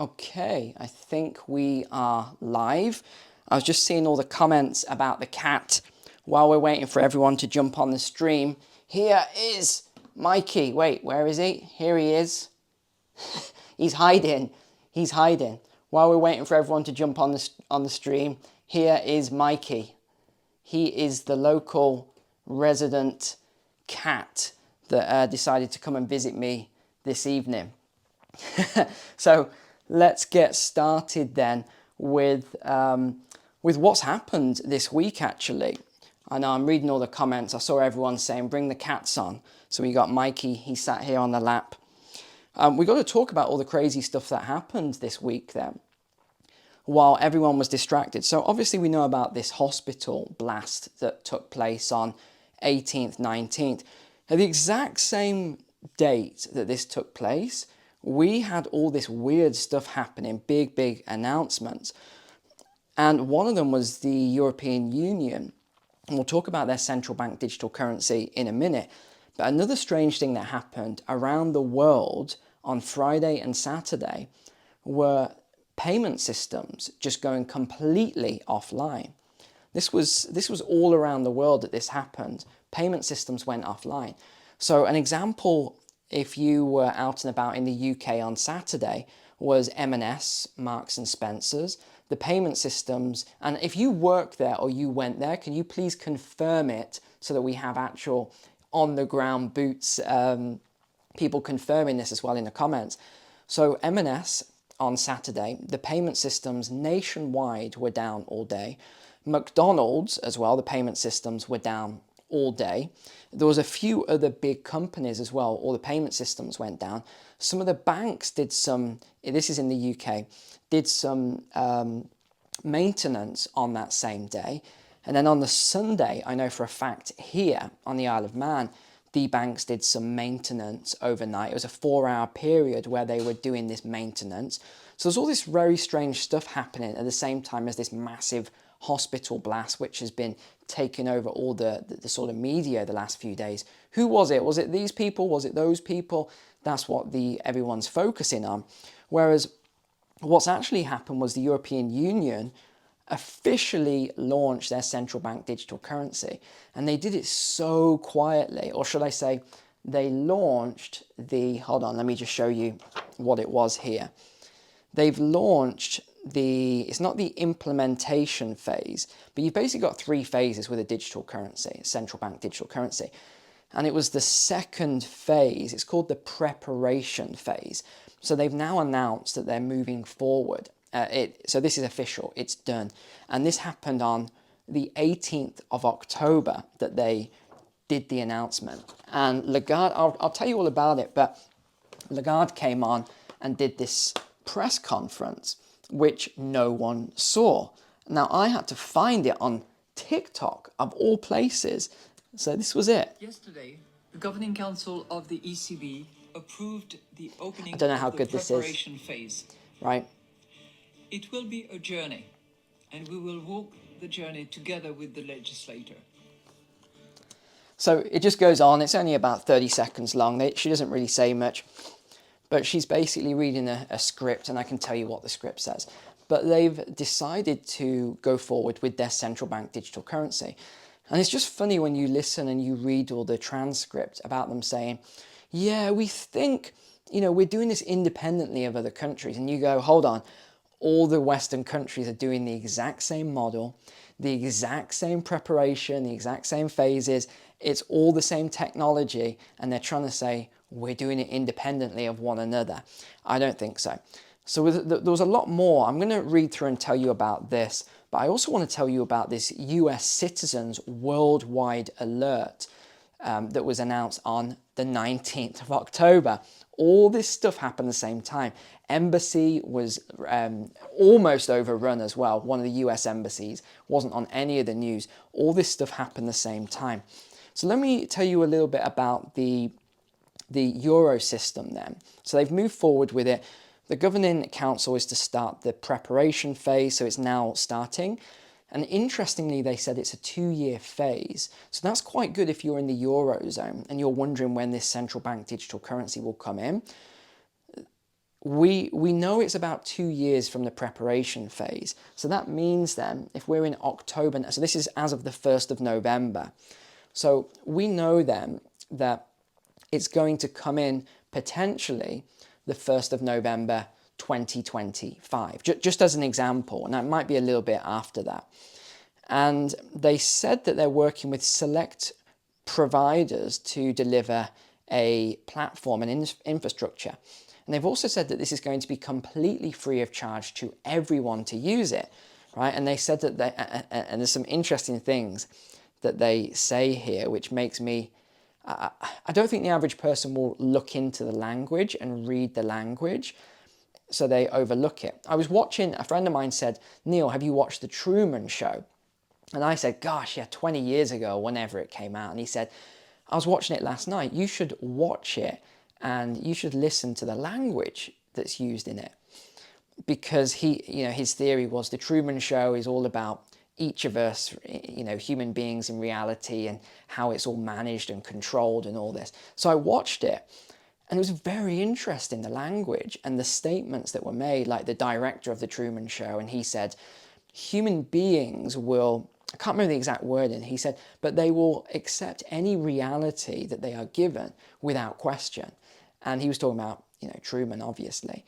Okay, I think we are live. I was just seeing all the comments about the cat while we're waiting for everyone to jump on the stream. Here is Mikey. Wait, where is he? Here he is. He's hiding. He's hiding. While we're waiting for everyone to jump on the stream, here is Mikey. He is the local resident cat that decided to come and visit me this evening. So let's get started then with what's happened this week, actually. I know I'm reading all the comments. I saw everyone saying, bring the cats on. So we got Mikey, he sat here on the lap. We got to talk about all the crazy stuff that happened this week then, while everyone was distracted. So obviously we know about this hospital blast that took place on 18th, 19th. At the exact same date that this took place, we had all this weird stuff happening, big announcements. And one of them was the European Union. And we'll talk about their central bank digital currency in a minute. But another strange thing that happened around the world on Friday and Saturday were payment systems just going completely offline. This was all around the world that this happened. Payment systems went offline. So an example, if you were out and about in the UK on Saturday, was M&S, Marks and Spencer's, the payment systems. And if you work there or you went there, can you please confirm it so that we have actual on-the-ground boots, people confirming this as well in the comments. So M&S on Saturday, the payment systems nationwide were down all day. McDonald's as well, the payment systems were down all day. There was a few other big companies as well, all the payment systems went down. Some of the banks did some, this is in the UK, did some maintenance on that same day. And then on the Sunday, I know for a fact here on the Isle of Man, the banks did some maintenance overnight. It was a 4-hour period where they were doing this maintenance. So there's all this very strange stuff happening at the same time as this massive hospital blast, which has been taking over all the sort of media the last few days. Who was it? Was it these people? Was it those people? That's what everyone's focusing on. Whereas what's actually happened was the European Union officially launched their central bank digital currency. And they did it so quietly, or should I say, they launched hold on, let me just show you what it was here. They've launched it's not the implementation phase, but you've basically got 3 phases with a digital currency, a central bank digital currency. And it was the second phase, it's called the preparation phase. So they've now announced that they're moving forward. So this is official, it's done. And this happened on the 18th of October that they did the announcement. And Lagarde, I'll tell you all about it, but Lagarde came on and did this press conference, which no one saw. Now I had to find it on TikTok, of all places. So this was it. Yesterday, the Governing Council of the ECB approved the opening I don't know how of the good this is. preparation phase. Right. It will be a journey, and we will walk the journey together with the legislator. So it just goes on. It's only about 30 seconds long. She doesn't really say much, but she's basically reading a script, and I can tell you what the script says. But they've decided to go forward with their central bank digital currency. And it's just funny when you listen and you read all the transcript about them saying, yeah, we think, we're doing this independently of other countries. And you go, hold on. All the Western countries are doing the exact same model, the exact same preparation, the exact same phases. It's all the same technology, and they're trying to say we're doing it independently of one another. I don't think so. So there was a lot more. I'm going to read through and tell you about this, but I also want to tell you about this US citizens worldwide alert that was announced on the 19th of October. All this stuff happened at the same time. Embassy was almost overrun as well. One of the US embassies wasn't on any of the news. All this stuff happened at the same time. So let me tell you a little bit about the Euro system then. So they've moved forward with it. The Governing Council is to start the preparation phase, so it's now starting. And interestingly, they said it's a 2-year phase. So that's quite good if you're in the Eurozone and you're wondering when this central bank digital currency will come in. we know it's about 2 years from the preparation phase. So that means then, if we're in October, so this is as of the 1st of November. So we know then that it's going to come in potentially the 1st of November 2025, just as an example, and that might be a little bit after that. And they said that they're working with select providers to deliver a platform and infrastructure. And they've also said that this is going to be completely free of charge to everyone to use it, right? And they said that and there's some interesting things that they say here, which makes me, I don't think the average person will look into the language and read the language, so they overlook it. I was watching, a friend of mine said, Neil, have you watched The Truman Show? And I said, gosh, yeah, 20 years ago, whenever it came out. And he said, I was watching it last night. You should watch it and you should listen to the language that's used in it. Because his theory was the Truman Show is all about each of us, human beings in reality, and how it's all managed and controlled and all this. So I watched it, and it was very interesting, the language and the statements that were made, like the director of the Truman Show, and he said, human beings will, I can't remember the exact wording, he said, but they will accept any reality that they are given without question. And he was talking about, Truman, obviously.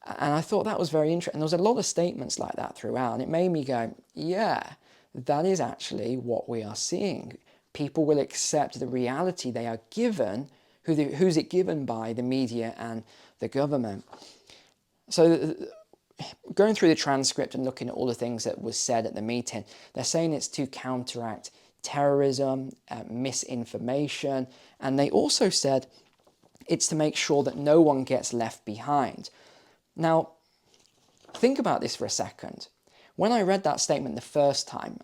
And I thought that was very interesting. There was a lot of statements like that throughout, and it made me go, yeah, that is actually what we are seeing. People will accept the reality they are given. Who's it given by? The media and the government. So going through the transcript and looking at all the things that was said at the meeting, they're saying it's to counteract terrorism, misinformation, and they also said it's to make sure that no one gets left behind. Now, think about this for a second. When I read that statement the first time,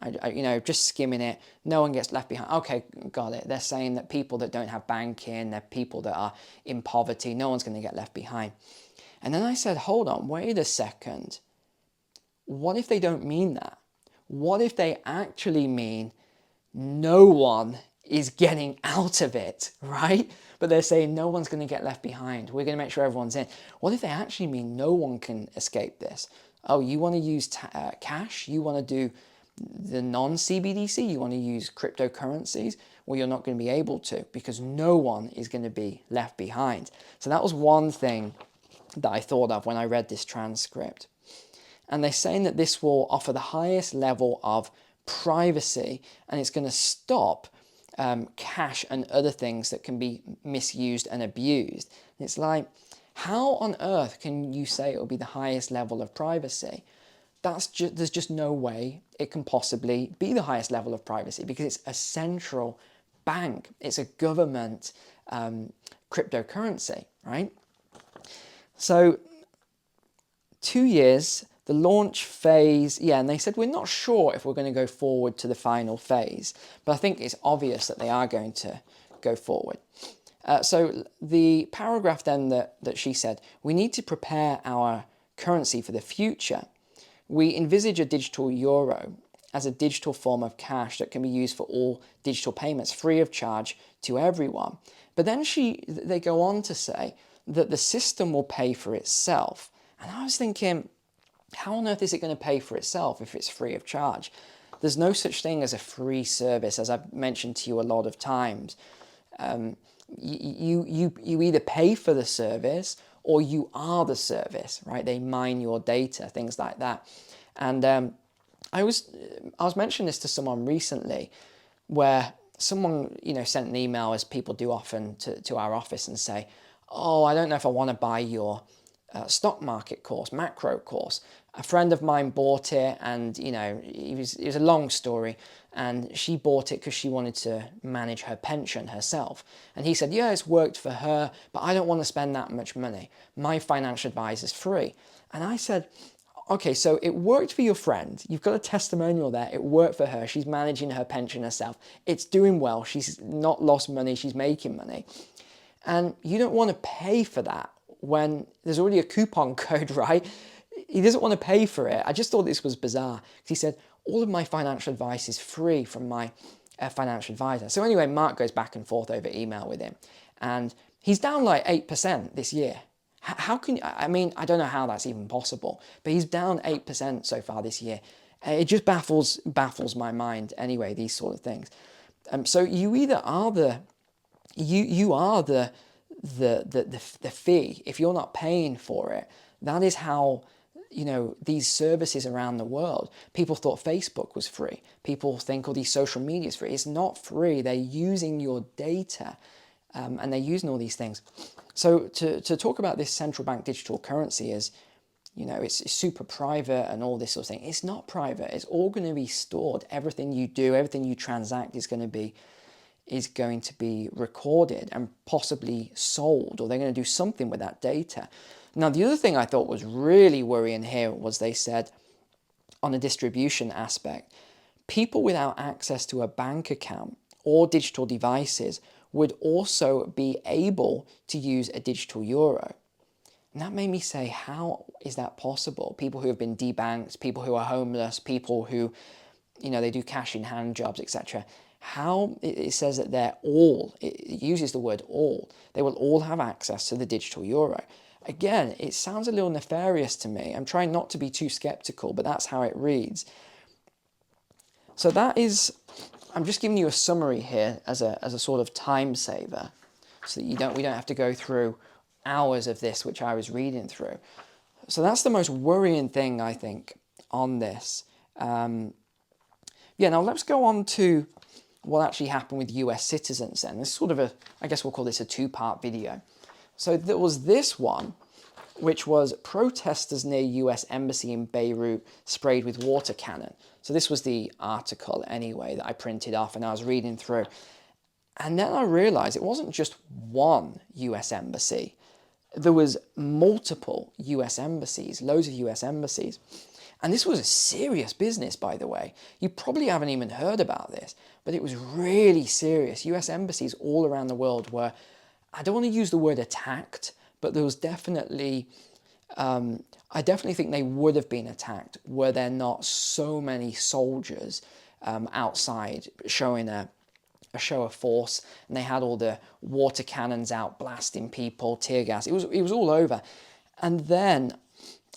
just skimming it, no one gets left behind. Okay, got it. They're saying that people that don't have banking, they're people that are in poverty, no one's going to get left behind. And then I said, hold on, wait a second. What if they don't mean that? What if they actually mean no one is getting out of it, right? But they're saying no one's going to get left behind. We're going to make sure everyone's in. What if they actually mean no one can escape this? Oh, you want to use cash? You want to do the non-CBDC? You want to use cryptocurrencies? Well, you're not going to be able to, because no one is going to be left behind. So that was one thing that I thought of when I read this transcript. And they're saying that this will offer the highest level of privacy, and it's going to stop cash and other things that can be misused and abused. And it's like, how on earth can you say it will be the highest level of privacy? There's just no way it can possibly be the highest level of privacy, because it's a central bank. It's a government cryptocurrency, right? So 2 years, the launch phase, yeah, and they said we're not sure if we're going to go forward to the final phase, but I think it's obvious that they are going to go forward. So the paragraph then that she said, we need to prepare our currency for the future. We envisage a digital euro as a digital form of cash that can be used for all digital payments, free of charge to everyone. But then they go on to say that the system will pay for itself. And I was thinking, how on earth is it going to pay for itself if it's free of charge? There's no such thing as a free service, as I've mentioned to you a lot of times. You either pay for the service or you are the service, right? They mine your data, things like that. And I was mentioning this to someone recently, where someone sent an email, as people do often, to our office and say, oh, I don't know if I want to buy your stock market course, macro course. A friend of mine bought it, and it was a long story, and she bought it because she wanted to manage her pension herself. And he said, yeah, it's worked for her, but I don't want to spend that much money. My financial advisor's free. And I said, okay, so it worked for your friend. You've got a testimonial there. It worked for her. She's managing her pension herself. It's doing well. She's not lost money. She's making money. And you don't want to pay for that when there's already a coupon code, right? He doesn't want to pay for it. I just thought this was bizarre. He said, all of my financial advice is free from my financial advisor. So anyway, Mark goes back and forth over email with him. And he's down like 8% this year. How can, I mean, I don't know how that's even possible, but he's down 8% so far this year. It just baffles my mind anyway, these sort of things. So you either are you are the fee. If you're not paying for it, that is how, these services around the world. People thought Facebook was free. People think all these social media is free. It's not free. They're using your data, and they're using all these things. So to talk about this central bank digital currency is, it's super private and all this sort of thing. It's not private. It's all going to be stored. Everything you do, everything you transact is going to be recorded and possibly sold, or they're going to do something with that data. Now, the other thing I thought was really worrying here was they said on a distribution aspect, people without access to a bank account or digital devices would also be able to use a digital euro. And that made me say, how is that possible? People who have been debanked, people who are homeless, people who, they do cash in hand jobs, etc. How it says that it uses the word all, they will all have access to the digital euro. Again, it sounds a little nefarious to me. I'm trying not to be too skeptical, but that's how it reads. So I'm just giving you a summary here as a sort of time saver, so that we don't have to go through hours of this, which I was reading through. So that's the most worrying thing, I think, on this. Now let's go on to what actually happened with US citizens then. This is sort of I guess we'll call this a two-part video. So there was this one, which was protesters near US embassy in Beirut sprayed with water cannon. So this was the article anyway that I printed off and I was reading through. And then I realized it wasn't just one US embassy. There was multiple US embassies, loads of US embassies. And this was a serious business, by the way. You probably haven't even heard about this, but it was really serious. US embassies all around the world were, I don't want to use the word attacked, but there was definitely, I definitely think they would have been attacked were there not so many soldiers outside showing a show of force, and they had all the water cannons out blasting people, tear gas. It was all over. And then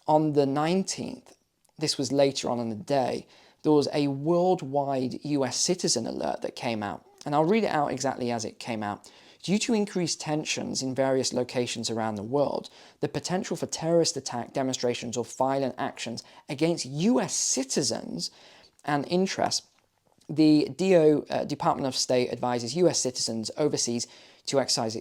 on the 19th, this was later on in the day, there was a worldwide US citizen alert that came out. And I'll read it out exactly as it came out. Due to increased tensions in various locations around the world, the potential for terrorist attack, demonstrations, or violent actions against US citizens and interests, the Department of State advises US citizens overseas to exercise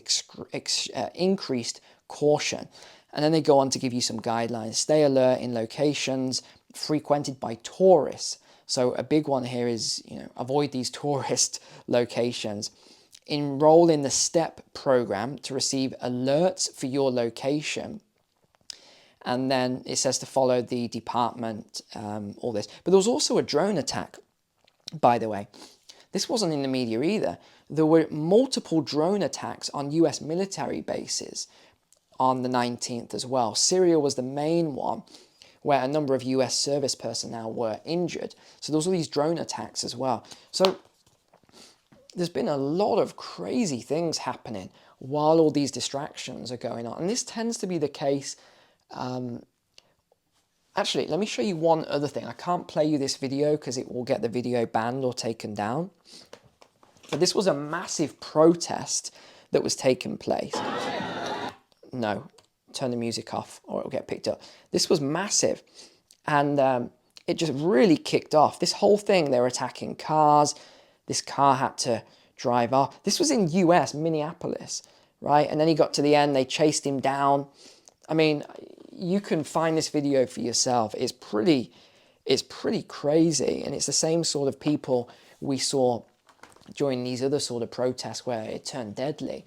increased caution. And then they go on to give you some guidelines. Stay alert in locations frequented by tourists. So a big one here is, avoid these tourist locations. Enroll in the STEP program to receive alerts for your location. And then it says to follow the department, all this. But there was also a drone attack, by the way. This wasn't in the media either. There were multiple drone attacks on US military bases on the 19th as well. Syria was the main one, where a number of US service personnel were injured. So there was all these drone attacks as well. So there's been a lot of crazy things happening while all these distractions are going on. And this tends to be the case. Actually, let me show you one other thing. I can't play you this video because it will get the video banned or taken down. But this was a massive protest that was taking place. No, turn the music off or it'll get picked up. This was massive. And it just really kicked off. This whole thing, they were attacking cars. This car had to drive off. This was in US, Minneapolis, right? And then he got to the end, they chased him down. I mean, you can find this video for yourself. It's pretty crazy. And it's the same sort of people we saw during these other sort of protests where it turned deadly.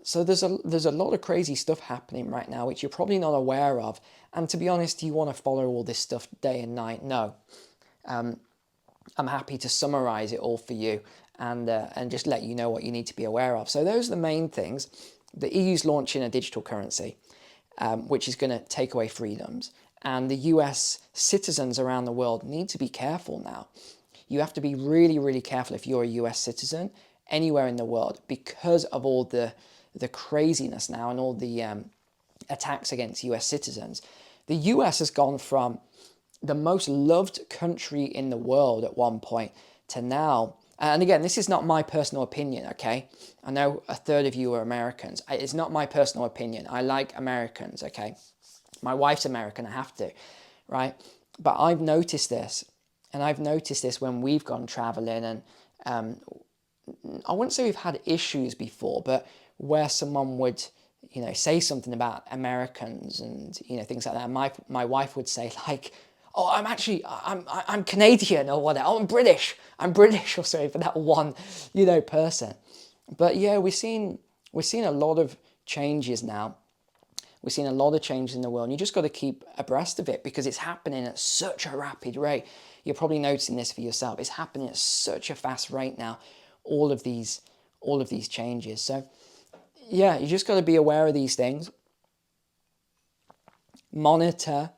So there's a lot of crazy stuff happening right now, which you're probably not aware of. And to be honest, do you want to follow all this stuff day and night? No. I'm happy to summarize it all for you and just let you know what you need to be aware of. So those are the main things. The EU's launching a digital currency, which is going to take away freedoms. And the US citizens around the world need to be careful now. You have to be really, really careful if you're a US citizen anywhere in the world because of all the craziness now and all the attacks against US citizens. The US has gone from the most loved country in the world at one point to now, and again, this is not my personal opinion, okay? I know a third of you are Americans. It's not my personal opinion. I like Americans, okay? My wife's American, I have to, right? But I've noticed this, and I've noticed this when we've gone traveling, and I wouldn't say we've had issues before, but where someone would, say something about Americans and, things like that. My wife would say like, oh, I'm Canadian or whatever. Oh, I'm British or sorry for that one, person. But yeah, we're seeing a lot of changes now. We're seeing a lot of changes in the world, and you just got to keep abreast of it because it's happening at such a rapid rate. You're probably noticing this for yourself. It's happening at such a fast rate now, all of these changes. So yeah, you just got to be aware of these things, monitor,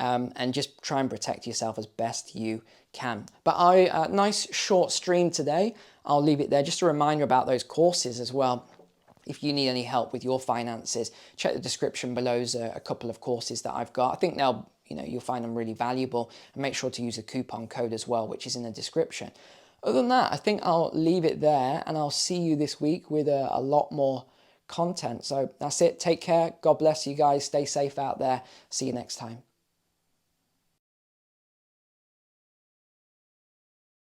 and just try and protect yourself as best you can. But nice short stream today. I'll leave it there. Just a reminder about those courses as well. If you need any help with your finances, check the description below. There's a couple of courses that I've got. I think you'll find them really valuable, and make sure to use the coupon code as well, which is in the description. Other than that, I think I'll leave it there, and I'll see you this week with a lot more content. So that's it. Take care. God bless you guys. Stay safe out there. See you next time.